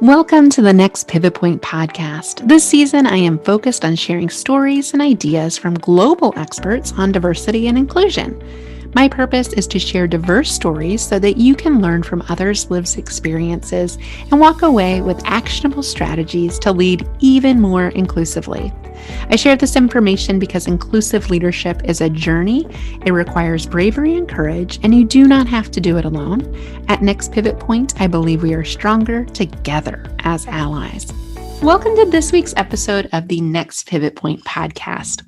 Welcome to the Next Pivot Point podcast. This season, I am focused on sharing stories and ideas from global experts on diversity and inclusion. My purpose is to share diverse stories so that you can learn from others' lived experiences and walk away with actionable strategies to lead even more inclusively. I share this information because inclusive leadership is a journey. It requires bravery and courage, and you do not have to do it alone. At Next Pivot Point, I believe we are stronger together as allies. Welcome to this week's episode of the Next Pivot Point podcast.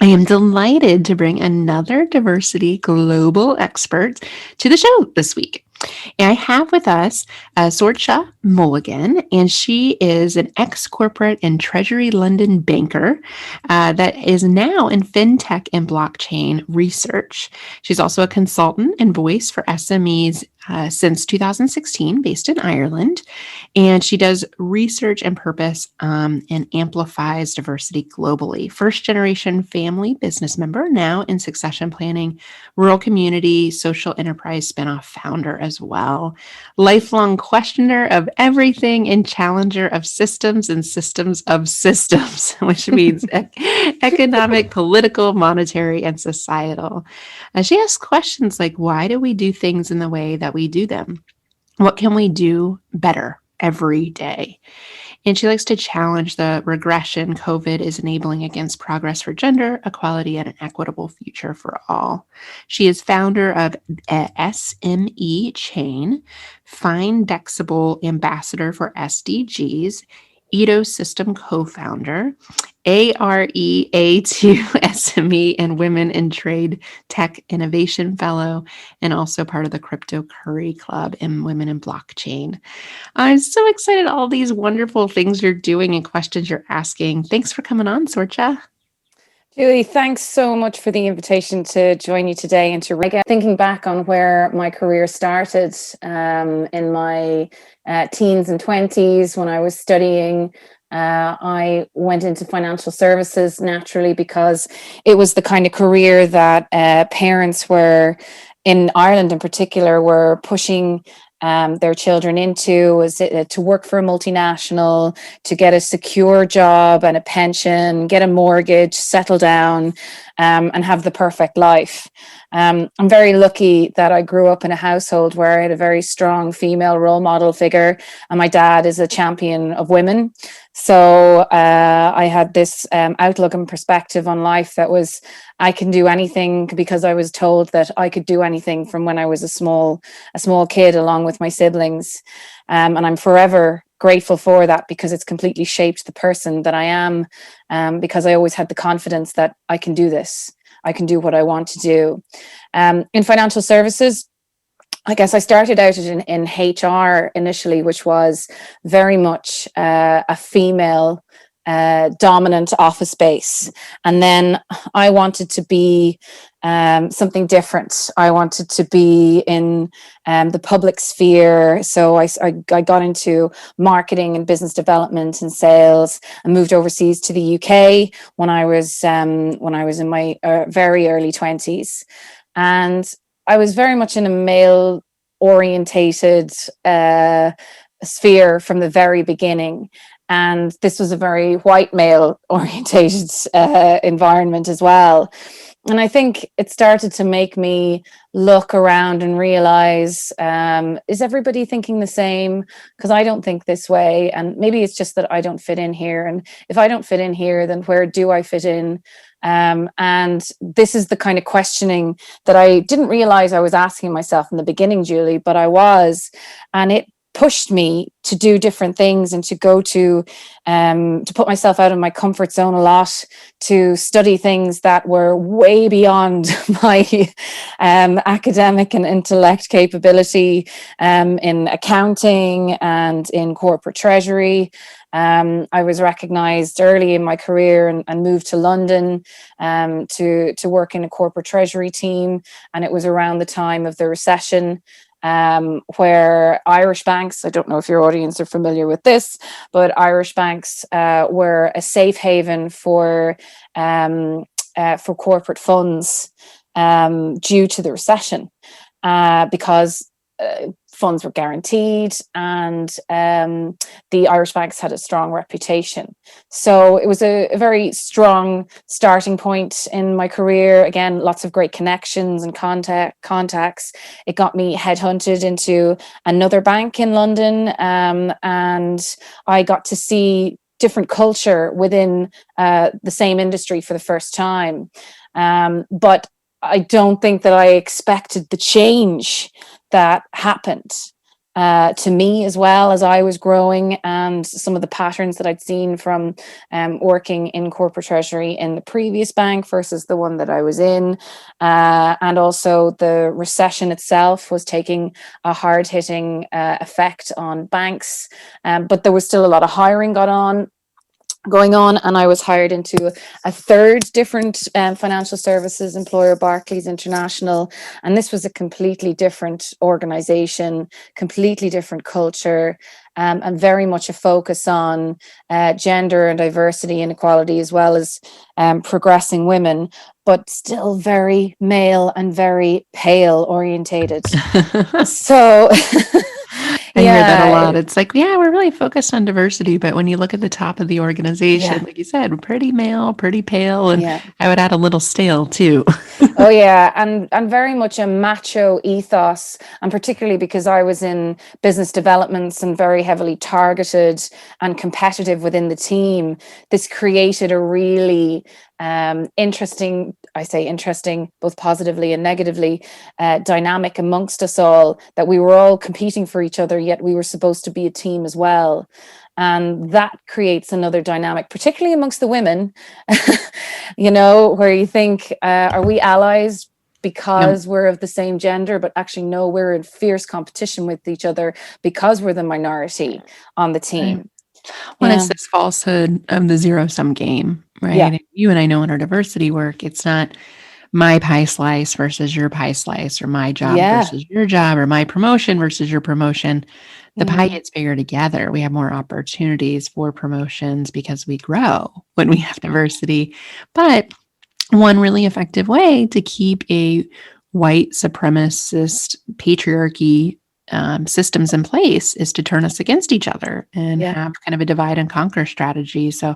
I am delighted to bring another diversity global expert to the show this week. And I have with us Sorcha Mulligan, and she is an ex-corporate and Treasury London banker that is now in fintech and blockchain research. She's also a consultant and voice for SMEs since 2016, based in Ireland, and she does research and purpose and amplifies diversity globally. First-generation family business member, now in succession planning, rural community, social enterprise spinoff founder as well. Lifelong questioner of everything and challenger of systems and systems of systems, which means economic, political, monetary, and societal. She asks questions like, why do we do things in the way that we do them? What can we do better every day? And she likes to challenge the regression COVID is enabling against progress for gender equality and an equitable future for all. She is founder of SME Chain, Findexable ambassador for SDGs, Ecosystem co-founder, AREA2 SME and Women in Trade Tech Innovation Fellow, and also part of the Crypto Curry Club and Women in Blockchain. I'm so excited all these wonderful things you're doing and questions you're asking. Thanks for coming on, Sorcha. Julie, thanks so much for the invitation to join you today and to thinking back on where my career started in my teens and 20s when I was studying. I went into financial services naturally because it was the kind of career that parents were, in Ireland in particular, were pushing their children into, was to work for a multinational, to get a secure job and a pension, get a mortgage, settle down, and have the perfect life. I'm very lucky that I grew up in a household where I had a very strong female role model figure, and my dad is a champion of women. So I had this outlook and perspective on life that was, I can do anything, because I was told that I could do anything from when I was a small kid, along with my siblings. And I'm forever grateful for that, because it's completely shaped the person that I am, because I always had the confidence that I can do this. I can do what I want to do. In financial services, I guess I started out in HR initially, which was very much a female dominant office space. And then I wanted to be something different. I wanted to be in the public sphere. So I got into marketing and business development and sales, and moved overseas to the UK when I was in my very early 20s. And I was very much in a male orientated sphere from the very beginning. And this was a very white male orientated environment as well. And I think it started to make me look around and realize, is everybody thinking the same? Because I don't think this way. And maybe it's just that I don't fit in here. And if I don't fit in here, then where do I fit in? And this is the kind of questioning that I didn't realize I was asking myself in the beginning, Julie, but I was. And it pushed me to do different things and to go to put myself out of my comfort zone a lot, to study things that were way beyond my academic and intellect capability, in accounting and in corporate treasury. I was recognized early in my career and moved to London to work in a corporate treasury team. And it was around the time of the recession, where Irish banks, I don't know if your audience are familiar with this, but Irish banks were a safe haven for corporate funds due to the recession, because funds were guaranteed, and the Irish banks had a strong reputation. So it was a very strong starting point in my career. Again, lots of great connections and contacts. It got me headhunted into another bank in London, and I got to see different culture within the same industry for the first time. But I don't think that I expected the change that happened to me as well as I was growing, and some of the patterns that I'd seen from working in corporate treasury in the previous bank versus the one that I was in. And also the recession itself was taking a hard-hitting effect on banks, but there was still a lot of hiring going on, and I was hired into a third different financial services employer, Barclays International, and this was a completely different organization, completely different culture, and very much a focus on gender and diversity and equality, as well as progressing women, but still very male and very pale orientated. So I hear that a lot. It's like, yeah, we're really focused on diversity, but when you look at the top of the organization, like you said, pretty male, pretty pale, and I would add a little stale too. Oh yeah, and very much a macho ethos, and particularly because I was in business developments and very heavily targeted and competitive within the team. This created a really interesting, I say interesting, both positively and negatively, dynamic amongst us all, that we were all competing for each other, yet we were supposed to be a team as well. And that creates another dynamic, particularly amongst the women, where you think, are we allies because we're of the same gender? But actually, no, we're in fierce competition with each other because we're the minority on the team. Right. Well, it's this falsehood of the zero-sum game, right? Yeah. You and I know in our diversity work, it's not my pie slice versus your pie slice, or my job versus your job, or my promotion versus your promotion. The pie gets bigger together. We have more opportunities for promotions because we grow when we have diversity. But one really effective way to keep a white supremacist patriarchy systems in place is to turn us against each other and have kind of a divide and conquer strategy. So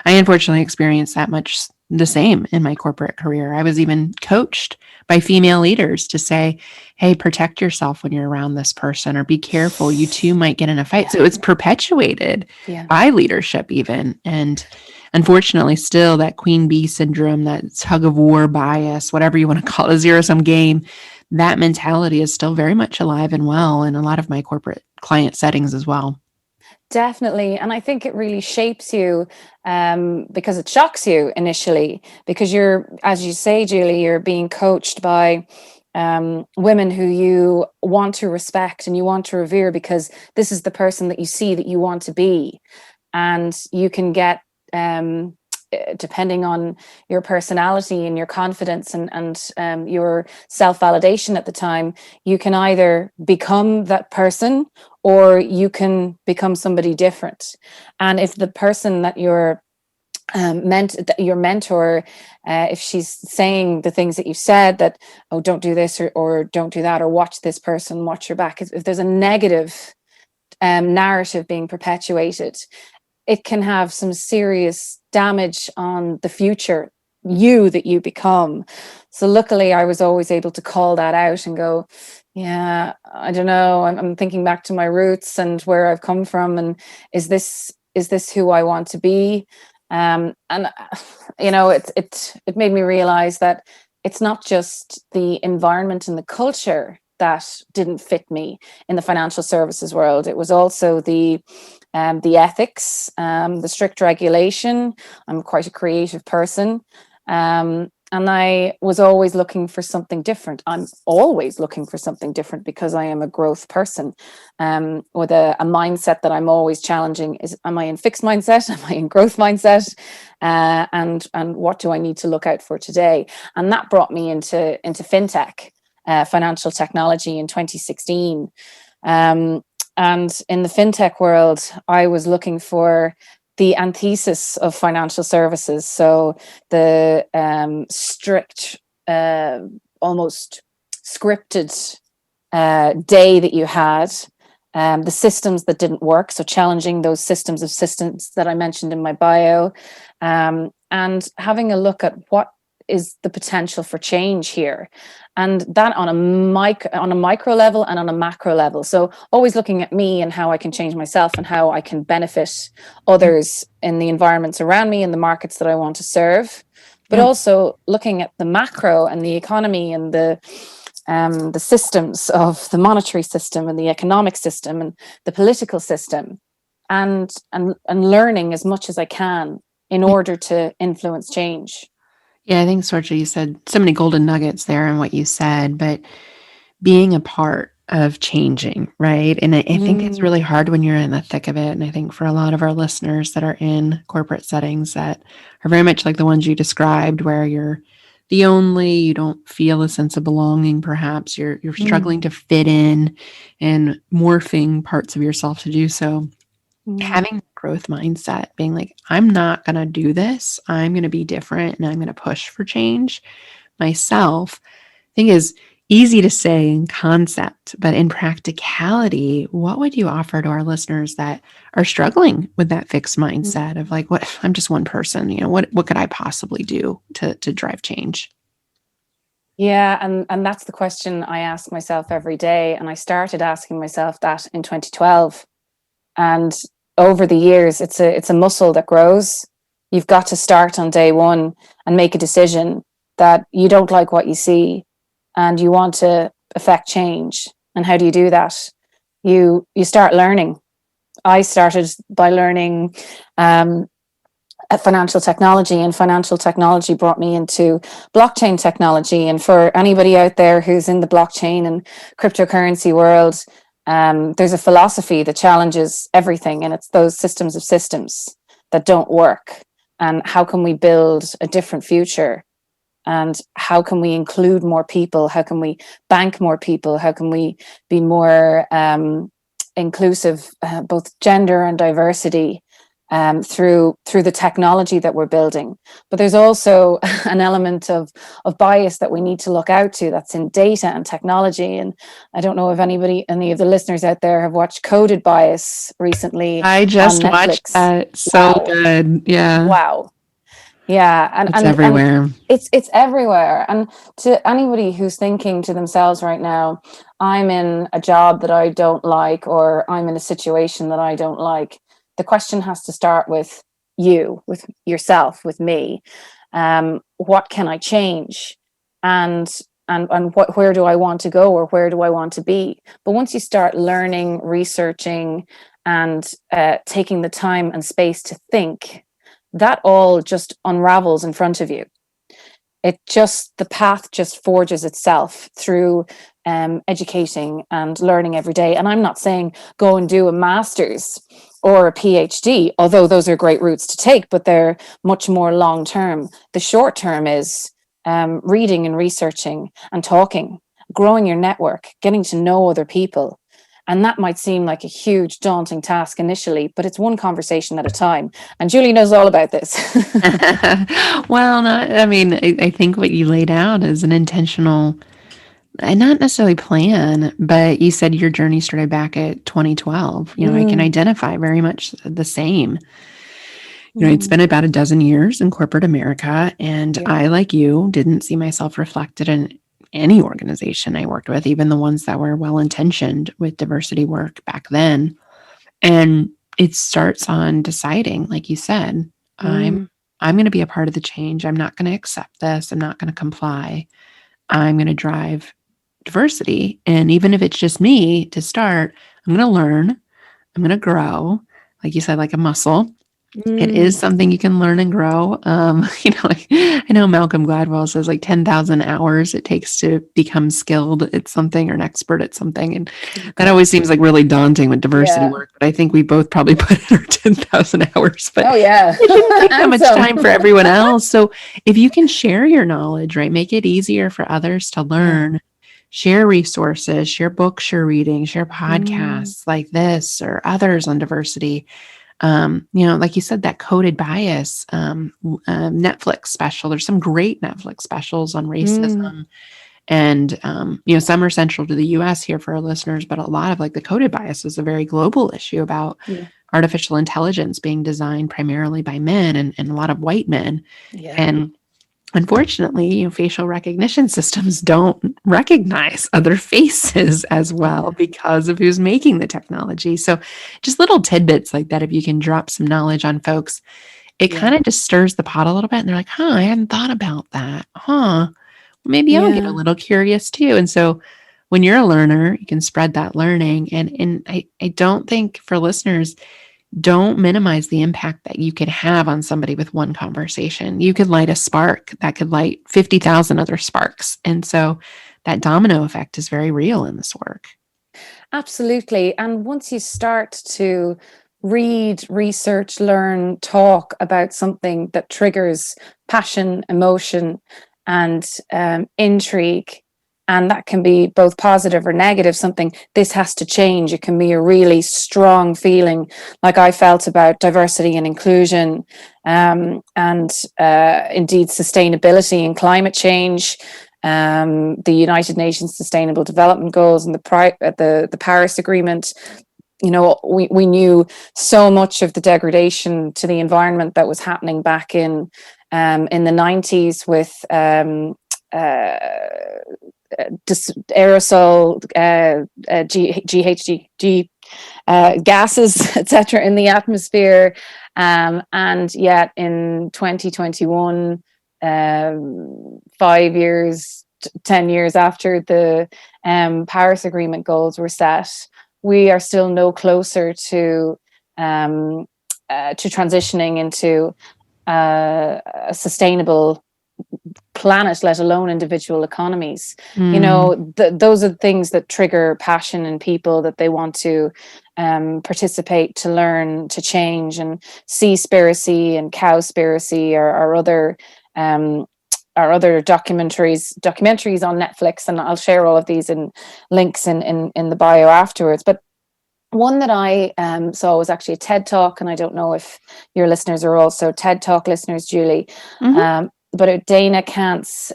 I unfortunately experienced that much the same in my corporate career. I was even coached by female leaders to say, hey, protect yourself when you're around this person, or be careful, you two might get in a fight. So it's perpetuated by leadership even. And unfortunately, still that queen bee syndrome, that tug of war bias, whatever you want to call it, a zero-sum game, that mentality is still very much alive and well in a lot of my corporate client settings as well. Definitely. And I think it really shapes you because it shocks you initially, because you're, as you say, Julie, you're being coached by women who you want to respect and you want to revere, because this is the person that you see that you want to be. And you can get, depending on your personality and your confidence and your self-validation at the time, you can either become that person or you can become somebody different. And if the person that your mentor, if she's saying the things that you said, that, oh, don't do this, or don't do that, or watch this person, watch your back, if there's a negative narrative being perpetuated, it can have some serious damage on the future you that you become. So luckily I was always able to call that out and go, yeah, I don't know, I'm thinking back to my roots and where I've come from, and is this who I want to be? And it made me realize that it's not just the environment and the culture that didn't fit me in the financial services world. It was also the ethics, the strict regulation. I'm quite a creative person. And I was always looking for something different. I'm always looking for something different because I am a growth person, with a mindset that I'm always challenging. Am I in fixed mindset? Am I in growth mindset? And what do I need to look out for today? And that brought me into fintech, financial technology in 2016. And in the fintech world, I was looking for the antithesis of financial services. So the strict, almost scripted day that you had, the systems that didn't work. So challenging those systems of systems that I mentioned in my bio, and having a look at what is the potential for change here, and that on a micro level and on a macro level. So always looking at me and how I can change myself and how I can benefit others in the environments around me and the markets that I want to serve, but also looking at the macro and the economy and the systems of the monetary system and the economic system and the political system, and learning as much as I can in order to influence change. Yeah, I think, Sorcha, you said so many golden nuggets there in what you said, but being a part of changing, right? And I think it's really hard when you're in the thick of it. And I think for a lot of our listeners that are in corporate settings that are very much like the ones you described, where you're the only, you don't feel a sense of belonging, perhaps you're struggling to fit in and morphing parts of yourself to do so. Having growth mindset, being like, I'm not going to do this. I'm going to be different and I'm going to push for change myself, I think is easy to say in concept, but in practicality, what would you offer to our listeners that are struggling with that fixed mindset of like, what, I'm just one person, what could I possibly do to drive change? Yeah, and that's the question I ask myself every day. And I started asking myself that in 2012. And over the years, it's a muscle that grows. You've got to start on day one and make a decision that you don't like what you see and you want to affect change. And how do you do that? You start learning. I started by learning financial technology, and financial technology brought me into blockchain technology. And for anybody out there who's in the blockchain and cryptocurrency world, there's a philosophy that challenges everything, and it's those systems of systems that don't work. And how can we build a different future? And how can we include more people? How can we bank more people? How can we be more inclusive, both gender and diversity, through the technology that we're building? But there's also an element of bias that we need to look out to, that's in data and technology. And I don't know if any of the listeners out there have watched Coded Bias recently. I just watched that. So good. Yeah. Wow. Yeah. And it's everywhere. It's everywhere. And to anybody who's thinking to themselves right now, I'm in a job that I don't like, or I'm in a situation that I don't like, the question has to start with you, with yourself, with me. What can I change? And where do I want to go, or where do I want to be? But once you start learning, researching, and taking the time and space to think, that all just unravels in front of you. The path just forges itself through educating and learning every day. And I'm not saying go and do a master's or a PhD, although those are great routes to take, but they're much more long term. The short term is reading and researching and talking, growing your network, getting to know other people. And that might seem like a huge, daunting task initially, but it's one conversation at a time. And Julie knows all about this. Well, I think what you laid out is an intentional, and not necessarily plan, but you said your journey started back at 2012. I can identify very much the same. I'd spent about a dozen years in corporate America, and I, like you, didn't see myself reflected in any organization I worked with, even the ones that were well-intentioned with diversity work back then. And it starts on deciding, like you said, I'm going to be a part of the change. I'm not going to accept this. I'm not going to comply. I'm going to drive diversity. And even if it's just me to start, I'm going to learn. I'm going to grow. Like you said, like a muscle. It is something you can learn and grow. I know Malcolm Gladwell says like 10,000 hours it takes to become skilled at something or an expert at something. And that always seems like really daunting with diversity work. But I think we both probably put in our 10,000 hours. But it shouldn't take that much time for everyone else. So if you can share your knowledge, right, make it easier for others to learn. Share resources, share books you're reading, share podcasts like this or others on diversity. Like you said, that Coded Bias Netflix special. There's some great Netflix specials on racism And, some are central to the US here for our listeners, but a lot of like the coded bias is a very global issue about artificial intelligence being designed primarily by men and a lot of white men. And unfortunately, facial recognition systems don't recognize other faces as well because of who's making the technology. So just little tidbits like that, if you can drop some knowledge on folks, it kind of just stirs the pot a little bit. And they're like, I hadn't thought about that. Maybe I'll get a little curious too. And so when you're a learner, you can spread that learning. And I don't think, for listeners, don't minimize the impact that you could have on somebody with one conversation. You could light a spark that could light 50,000 other sparks. And so that domino effect is very real in this work. Absolutely. And once you start to read, research, learn, talk about something that triggers passion, emotion, and intrigue, and that can be both positive or negative, something, this has to change. It can be a really strong feeling, like I felt about diversity and inclusion, and indeed sustainability and climate change, the United Nations Sustainable Development Goals and the Paris Agreement. We knew so much of the degradation to the environment that was happening back in the 90s with aerosol, GHG gases, etc., in the atmosphere, and yet in 2021, 5 years, 10 years after the Paris Agreement goals were set, we are still no closer to transitioning into a sustainable planet, let alone individual economies. Those are the things that trigger passion in people, that they want to participate, to learn, to change. And Seaspiracy and Cowspiracy are other documentaries on Netflix, and I'll share all of these in links in the bio afterwards. But one that I saw was actually a TED Talk, and I don't know if your listeners are also TED Talk listeners, Julie. But Dana Kantz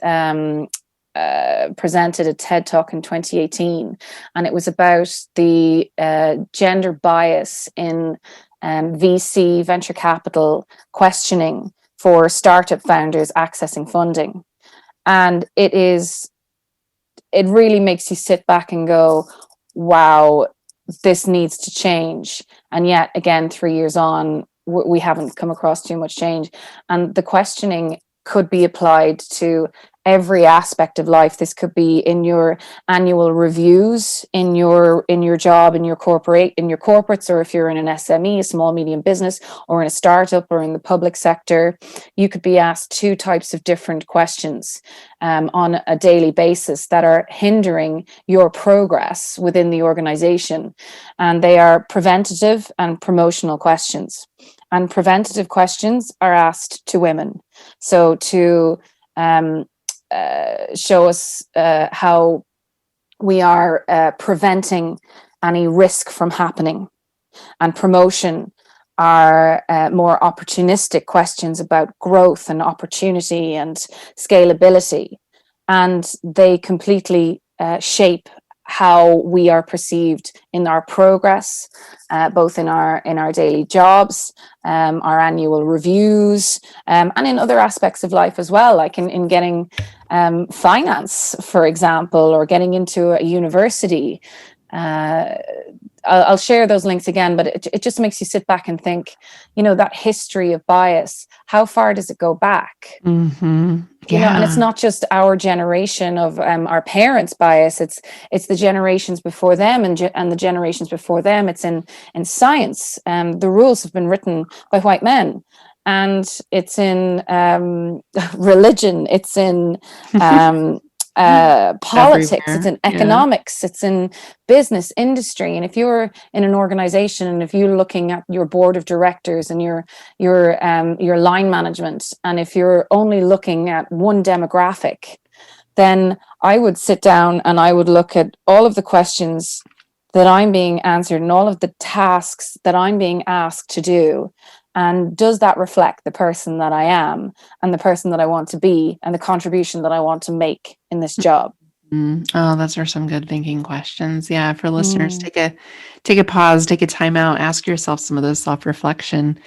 presented a TED Talk in 2018, and it was about the gender bias in VC venture capital questioning for startup founders accessing funding. And it really makes you sit back and go, wow, this needs to change. And yet again, 3 years on, we haven't come across too much change. And the questioning could be applied to every aspect of life. This could be in your annual reviews, in your job, in your corporates, or if you're in an SME, a small medium business, or in a startup, or in the public sector, you could be asked 2 types of different questions on a daily basis that are hindering your progress within the organization. And they are preventative and promotional questions. And preventative questions are asked to women. So to show us how we are preventing any risk from happening. And promotion are more opportunistic questions about growth and opportunity and scalability. And they completely shape how we are perceived in our progress, both in our daily jobs, our annual reviews, and in other aspects of life as well, like in getting finance, for example, or getting into a university. I'll share those links again, but it just makes you sit back and think, that history of bias, how far does it go back? And it's not just our generation of our parents' bias, it's the generations before them and the generations before them. It's in science. The rules have been written by white men. And it's in religion, it's in politics, everywhere. It's in economics, it's in business, industry. And if you're in an organization, and if you're looking at your board of directors and your line management, and if you're only looking at one demographic, then I would sit down and I would look at all of the questions that I'm being answered and all of the tasks that I'm being asked to do. And does that reflect the person that I am and the person that I want to be and the contribution that I want to make in this job? Oh, those are some good thinking questions. Yeah, for listeners, Mm, take a pause, take a time out, ask yourself some of those self-reflection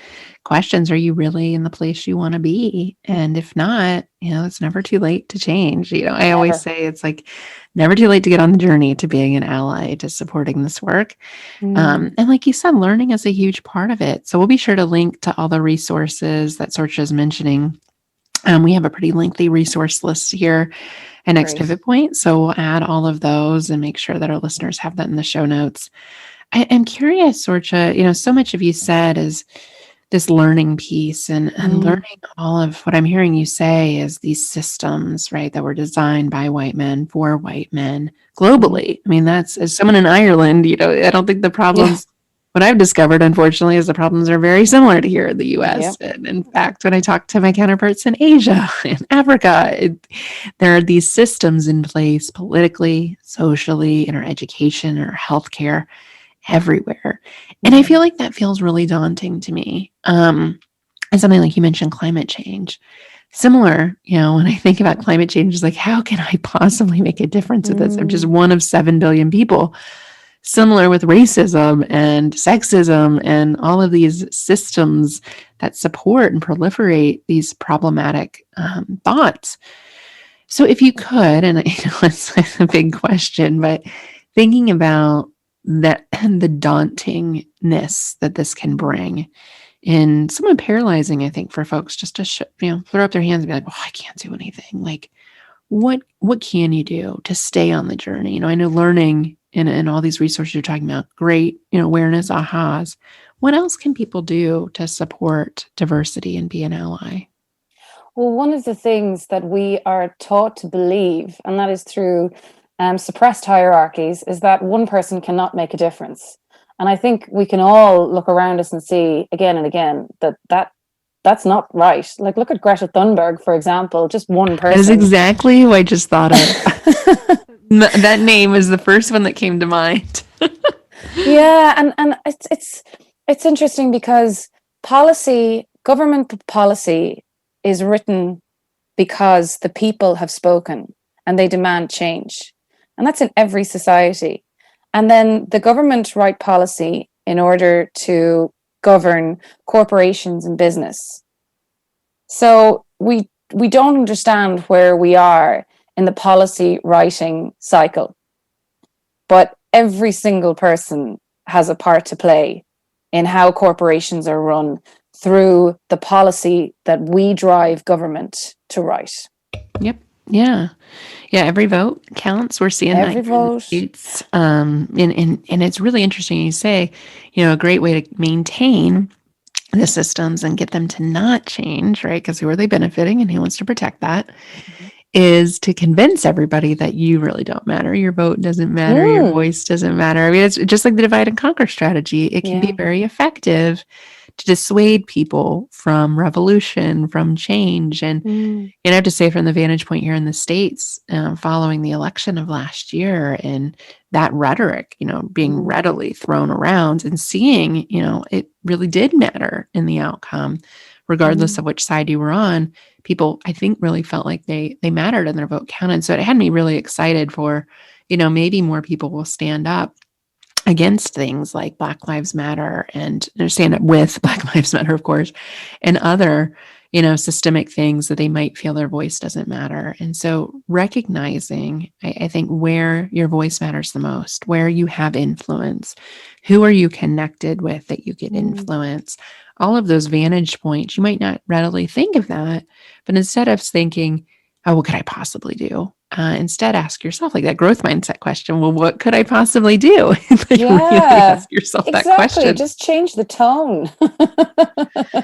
questions. Are you really in the place you want to be? And if not, it's never too late to change. I always never. say it's like never too late to get on the journey to being an ally to supporting this work. Mm, And like you said, learning is a huge part of it. So we'll be sure to link to all the resources that Sorcha is mentioning. We have a pretty lengthy resource list here at Next great. Pivot Point. So we'll add all of those and make sure that our listeners have that in the show notes. I'm curious, Sorcha, so much of you said is this learning piece and Mm, learning all of what I'm hearing you say is these systems, right, that were designed by white men for white men mhm. globally. I mean, that's as someone in Ireland, I don't think the Yeah. problems, what I've discovered, unfortunately, is the problems are very similar to here in the US. Yep. And in fact, when I talk to my counterparts in Asia and Africa, there are these systems in place politically, socially, in our education, in our healthcare, everywhere. And I feel Mm, like that feels really daunting to me. And something like you mentioned, climate change. Similar, when I think about climate change, it's like, how can I possibly make a difference with this? I'm just mm, one of 7 billion people. Similar with racism and sexism and all of these systems that support and proliferate these problematic thoughts. So, if you could, and it's a big question, but thinking about that and the dauntingness that this can bring, and somewhat paralyzing, I think, for folks just to throw up their hands and be like, "Well, I can't do anything." Like, what can you do to stay on the journey? I know learning and all these resources you're talking about, great, awareness, ahas. What else can people do to support diversity and be an ally? Well, one of the things that we are taught to believe, and that is through suppressed hierarchies, is that one person cannot make a difference. And I think we can all look around us and see again and again that's not right. Like, look at Greta Thunberg, for example, just one That is person. exactly who I just thought of. That name is the first one that came to mind. Yeah, and it's interesting because government policy is written because the people have spoken and they demand change. And that's in every society. And then the government write policy in order to govern corporations and business. So we don't understand where we are in the policy writing cycle, but every single person has a part to play in how corporations are run through the policy that we drive government to write. Yep. Yeah. Yeah. Every vote counts. We're seeing that Every here in the vote. States. And it's really interesting. You say, a great way to maintain the systems and get them to not change, right? Because who are they benefiting and who wants to protect that? Is to convince everybody that you really don't matter. Your vote doesn't matter. Your Mm, voice doesn't matter. I mean, it's just like the divide and conquer strategy. It can be yeah. very effective to dissuade people from revolution, from change. And Mm, I have to say, from the vantage point here in the States, following the election of last year and that rhetoric, being mm, readily thrown around and seeing, it really did matter in the outcome, regardless mm, of which side you were on. People, I think, really felt like they mattered and their vote counted. So it had me really excited for, maybe more people will stand up against things like Black Lives Matter and stand up with Black Lives Matter, of course, and other, systemic things that they might feel their voice doesn't matter. And so recognizing, I think, where your voice matters the most, where you have influence, who are you connected with that you get mm. influence, all of those vantage points, you might not readily think of that, but instead of thinking, oh, what could I possibly do? Instead, ask yourself like that growth mindset question. Well, what could I possibly do? Like really Yeah, ask yourself that exactly. question. Just change the tone.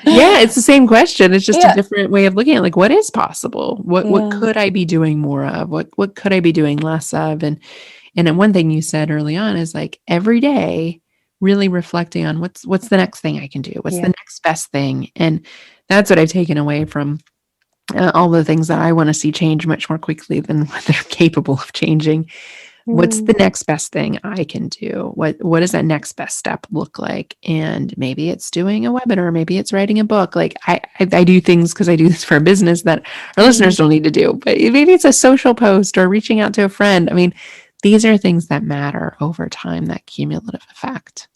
Yeah, it's the same question. It's just a Yeah, different way of looking at it. Like what is possible? What yeah, could I be doing more of? What could I be doing less of? And then one thing you said early on is like every day really reflecting on what's the next thing I can do? What's the yeah. next best thing? And that's what I've taken away from all the things that I want to see change much more quickly than what they're capable of changing. What's the next best thing I can do? What does that next best step look like? And maybe it's doing a webinar, maybe it's writing a book. Like I do things because I do this for a business that our listeners don't need to do, but maybe it's a social post or reaching out to a friend. I mean, these are things that matter over time, that cumulative effect.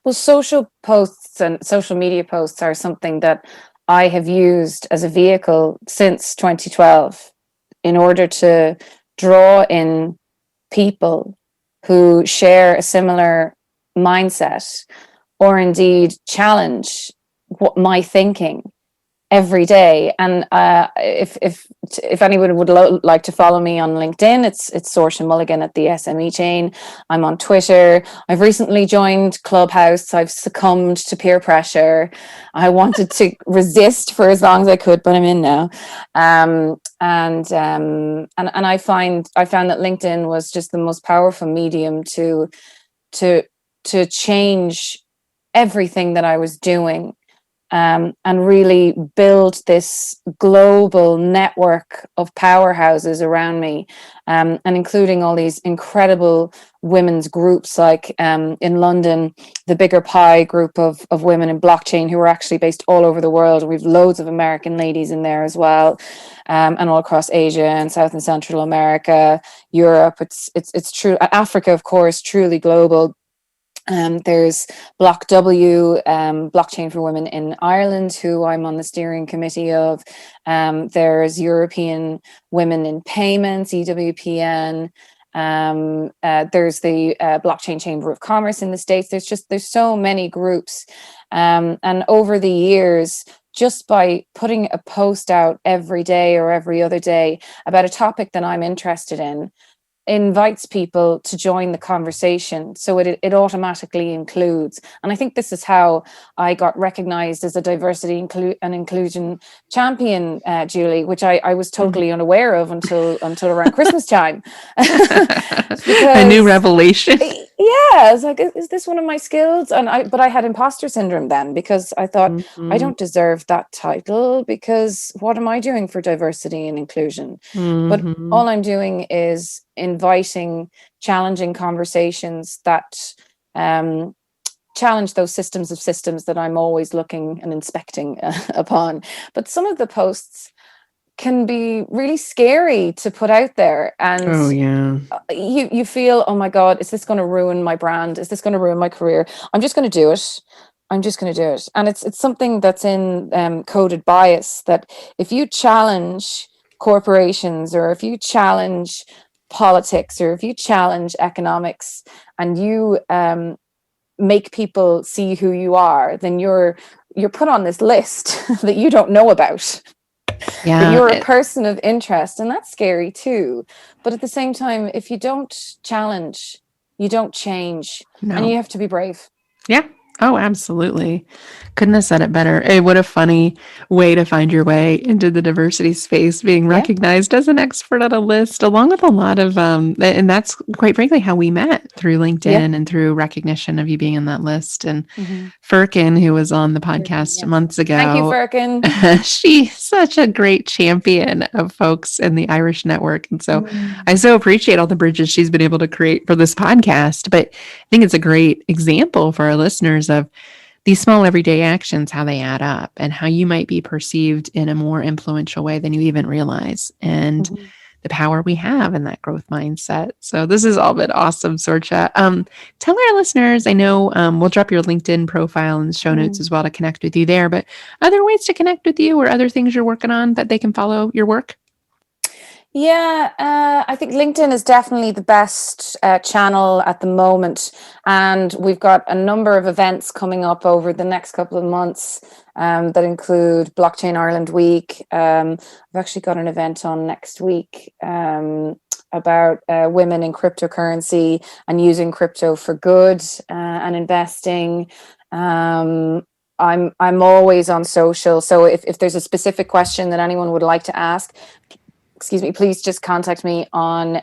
Well, social posts and social media posts are something that I have used as a vehicle since 2012 in order to draw in people who share a similar mindset, or indeed challenge my thinking every day. And if anyone would like to follow me on LinkedIn, it's Sorcha Mulligan at the SME Chain. I'm on Twitter. I've recently joined Clubhouse. I've succumbed to peer pressure. I wanted to resist for as long as I could, but I'm in now. And I found that LinkedIn was just the most powerful medium to change everything that I was doing. And really build this global network of powerhouses around me, and including all these incredible women's groups, like in London, the Bigger Pie group of women in blockchain who are actually based all over the world. We've loads of American ladies in there as well, and all across Asia and South and Central America, Europe. It's true. Africa, of course, truly global. There's Block W, Blockchain for Women in Ireland, who I'm on the steering committee of. There's European Women in Payments, EWPN. There's the Blockchain Chamber of Commerce in the States. There's so many groups. And over the years, just by putting a post out every day or every other day about a topic that I'm interested in, invites people to join the conversation, so it automatically includes. And I think this is how I got recognized as a diversity and inclusion champion, Julie, which I was totally unaware of until around Christmas time. A new revelation. Yeah, I was like, is this one of my skills? But I had imposter syndrome then, because I thought, I don't deserve that title, because what am I doing for diversity and inclusion? But all I'm doing is inviting challenging conversations that challenge those systems that I'm always looking and inspecting upon. But some of the posts can be really scary to put out there, and you feel, oh my God, is this going to ruin my brand? Is this going to ruin my career? I'm just going to do it. And it's something that's in coded bias, that if you challenge corporations, or if you challenge politics, or if you challenge economics, and you make people see who you are, then you're put on this list that you don't know about. Yeah, that you're a person of interest, and that's scary too. But at the same time, if you don't challenge, you don't change. No. And you have to be brave. Yeah. Oh, absolutely. Couldn't have said it better. Hey, what a funny way to find your way into the diversity space, being recognized as an expert on a list, along with a lot of, and that's quite frankly how we met, through LinkedIn and through recognition of you being in that list. And Firkin, who was on the podcast months ago. Thank you, Firkin. She's such a great champion of folks in the Irish network. And so I so appreciate all the bridges she's been able to create for this podcast. But I think it's a great example for our listeners of these small everyday actions, how they add up, and how you might be perceived in a more influential way than you even realize, and the power we have in that growth mindset. So this has all been awesome, Sorcha. Tell our listeners, I know we'll drop your LinkedIn profile in the show notes as well to connect with you there, but other ways to connect with you, or other things you're working on that they can follow your work? Yeah, I think LinkedIn is definitely the best channel at the moment. And we've got a number of events coming up over the next couple of months that include Blockchain Ireland Week. I've actually got an event on next week about women in cryptocurrency and using crypto for good and investing. I'm always on social. So if there's a specific question that anyone would like to ask, please just contact me on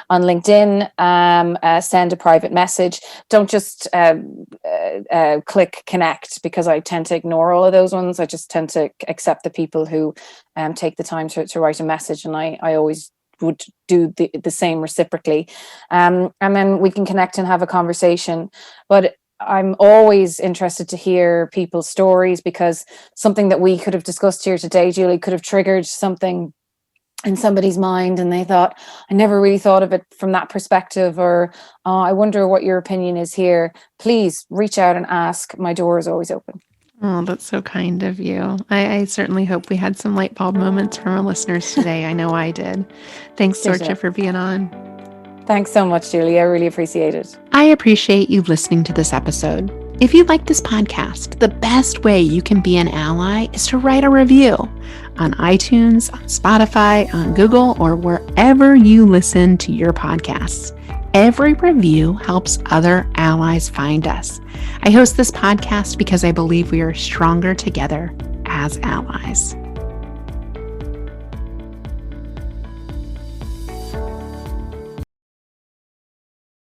LinkedIn, send a private message. Don't just click connect, because I tend to ignore all of those ones. I just tend to accept the people who take the time to write a message, and I always would do the same reciprocally. And then we can connect and have a conversation. But I'm always interested to hear people's stories, because something that we could have discussed here today, Julie, could have triggered something in somebody's mind, and they thought, I never really thought of it from that perspective, or I wonder what your opinion is here. Please reach out and ask. My door is always open. Oh, that's so kind of you. I certainly hope we had some light bulb moments from our listeners today. I know I did. Thanks, Sorcha, for being on. Thanks so much, Julie. I really appreciate it. I appreciate you listening to this episode. If you like this podcast, the best way you can be an ally is to write a review on iTunes, on Spotify, on Google, or wherever you listen to your podcasts. Every review helps other allies find us. I host this podcast because I believe we are stronger together as allies.